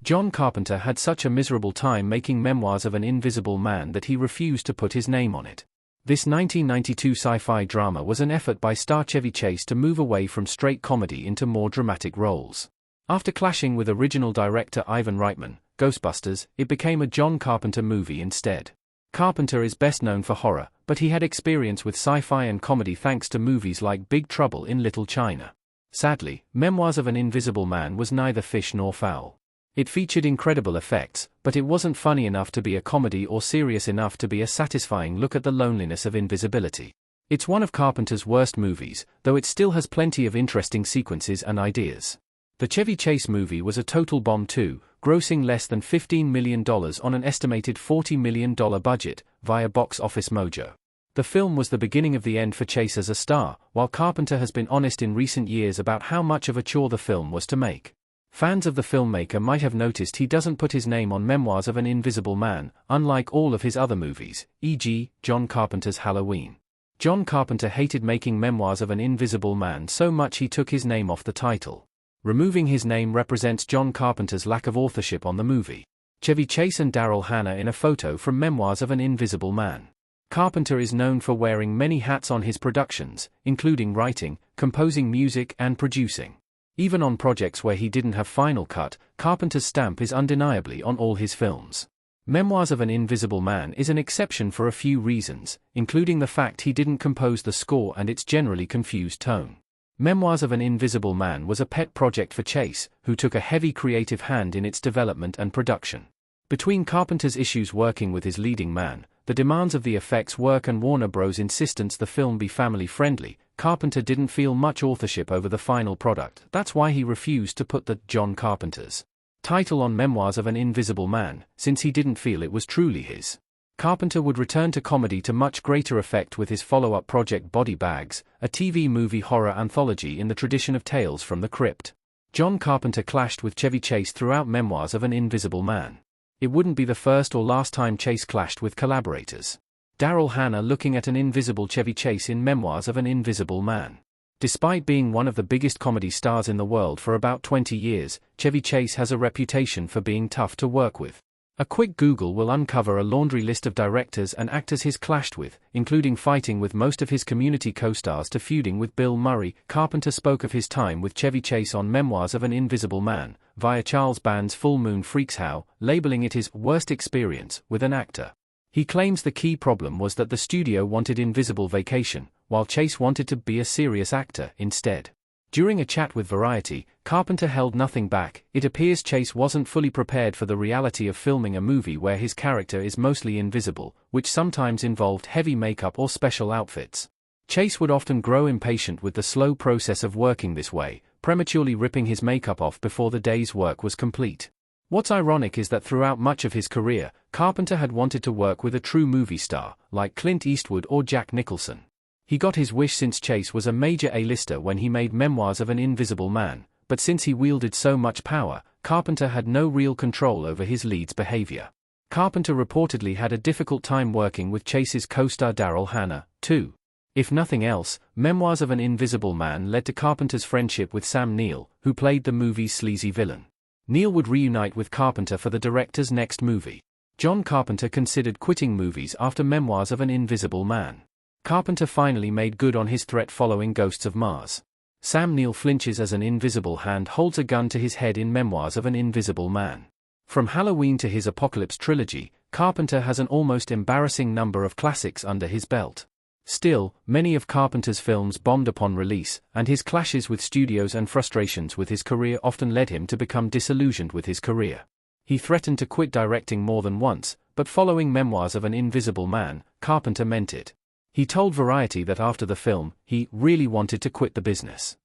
John Carpenter had such a miserable time making Memoirs of an Invisible Man that he refused to put his name on it. This 1992 sci-fi drama was an effort by star Chevy Chase to move away from straight comedy into more dramatic roles. After clashing with original director Ivan Reitman, Ghostbusters, it became a John Carpenter movie instead. Carpenter is best known for horror, but he had experience with sci-fi and comedy thanks to movies like Big Trouble in Little China. Sadly, Memoirs of an Invisible Man was neither fish nor fowl. It featured incredible effects, but it wasn't funny enough to be a comedy or serious enough to be a satisfying look at the loneliness of invisibility. It's one of Carpenter's worst movies, though it still has plenty of interesting sequences and ideas. The Chevy Chase movie was a total bomb too, grossing less than $15 million on an estimated $40 million budget, via Box Office Mojo. The film was the beginning of the end for Chase as a star, while Carpenter has been honest in recent years about how much of a chore the film was to make. Fans of the filmmaker might have noticed he doesn't put his name on Memoirs of an Invisible Man, unlike all of his other movies, e.g., John Carpenter's Halloween. John Carpenter hated making Memoirs of an Invisible Man so much he took his name off the title. Removing his name represents John Carpenter's lack of authorship on the movie. Chevy Chase and Daryl Hannah in a photo from Memoirs of an Invisible Man. Carpenter is known for wearing many hats on his productions, including writing, composing music and producing. Even on projects where he didn't have final cut, Carpenter's stamp is undeniably on all his films. Memoirs of an Invisible Man is an exception for a few reasons, including the fact he didn't compose the score and its generally confused tone. Memoirs of an Invisible Man was a pet project for Chase, who took a heavy creative hand in its development and production. Between Carpenter's issues working with his leading man, the demands of the effects work and Warner Bros. Insistence the film be family-friendly, Carpenter didn't feel much authorship over the final product. That's why he refused to put the John Carpenter's title on Memoirs of an Invisible Man, since he didn't feel it was truly his. Carpenter would return to comedy to much greater effect with his follow-up project Body Bags, a TV movie horror anthology in the tradition of Tales from the Crypt. John Carpenter clashed with Chevy Chase throughout Memoirs of an Invisible Man. It wouldn't be the first or last time Chase clashed with collaborators. Daryl Hannah looking at an invisible Chevy Chase in Memoirs of an Invisible Man. Despite being one of the biggest comedy stars in the world for about 20 years, Chevy Chase has a reputation for being tough to work with. A quick Google will uncover a laundry list of directors and actors he's clashed with, including fighting with most of his Community co-stars to feuding with Bill Murray. Carpenter spoke of his time with Chevy Chase on Memoirs of an Invisible Man, via Charles Band's Full Moon Freaks How, labeling it his worst experience with an actor. He claims the key problem was that the studio wanted Invisible Vacation, while Chase wanted to be a serious actor instead. During a chat with Variety, Carpenter held nothing back. It appears Chase wasn't fully prepared for the reality of filming a movie where his character is mostly invisible, which sometimes involved heavy makeup or special outfits. Chase would often grow impatient with the slow process of working this way, prematurely ripping his makeup off before the day's work was complete. What's ironic is that throughout much of his career, Carpenter had wanted to work with a true movie star, like Clint Eastwood or Jack Nicholson. He got his wish since Chase was a major A-lister when he made Memoirs of an Invisible Man, but since he wielded so much power, Carpenter had no real control over his lead's behavior. Carpenter reportedly had a difficult time working with Chase's co-star Daryl Hannah, too. If nothing else, Memoirs of an Invisible Man led to Carpenter's friendship with Sam Neill, who played the movie's sleazy villain. Neill would reunite with Carpenter for the director's next movie. John Carpenter considered quitting movies after Memoirs of an Invisible Man. Carpenter finally made good on his threat following Ghosts of Mars. Sam Neill flinches as an invisible hand holds a gun to his head in Memoirs of an Invisible Man. From Halloween to his Apocalypse trilogy, Carpenter has an almost embarrassing number of classics under his belt. Still, many of Carpenter's films bombed upon release, and his clashes with studios and frustrations with his career often led him to become disillusioned with his career. He threatened to quit directing more than once, but following Memoirs of an Invisible Man, Carpenter meant it. He told Variety that after the film, he really wanted to quit the business.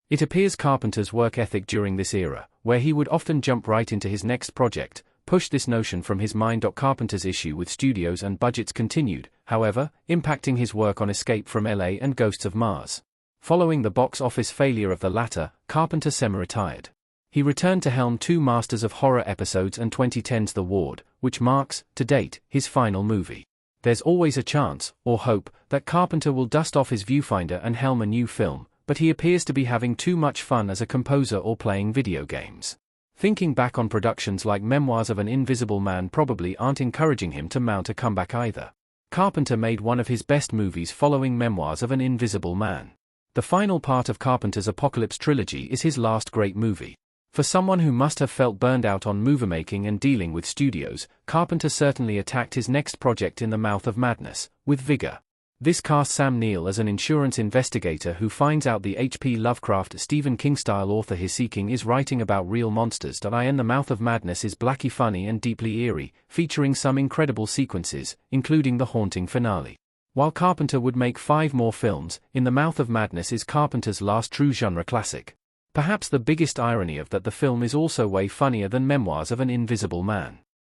It appears Carpenter's work ethic during this era, where he would often jump right into his next project, pushed this notion from his mind. Carpenter's issue with studios and budgets continued, however, impacting his work on Escape from LA and Ghosts of Mars. Following the box office failure of the latter, Carpenter semi-retired. He returned to helm 2 Masters of Horror episodes and 2010's The Ward, which marks, to date, his final movie. There's always a chance, or hope, that Carpenter will dust off his viewfinder and helm a new film, but he appears to be having too much fun as a composer or playing video games. Thinking back on productions like Memoirs of an Invisible Man probably aren't encouraging him to mount a comeback either. Carpenter made one of his best movies following Memoirs of an Invisible Man. The final part of Carpenter's Apocalypse trilogy is his last great movie. For someone who must have felt burned out on movie-making and dealing with studios, Carpenter certainly attacked his next project In the Mouth of Madness with vigor. This cast Sam Neill as an insurance investigator who finds out the H.P. Lovecraft Stephen King-style author he's seeking is writing about real monsters. In the Mouth of Madness is blacky funny and deeply eerie, featuring some incredible sequences, including the haunting finale. While Carpenter would make 5 more films, In the Mouth of Madness is Carpenter's last true genre classic. Perhaps the biggest irony of that the film is also way funnier than Memoirs of an Invisible Man.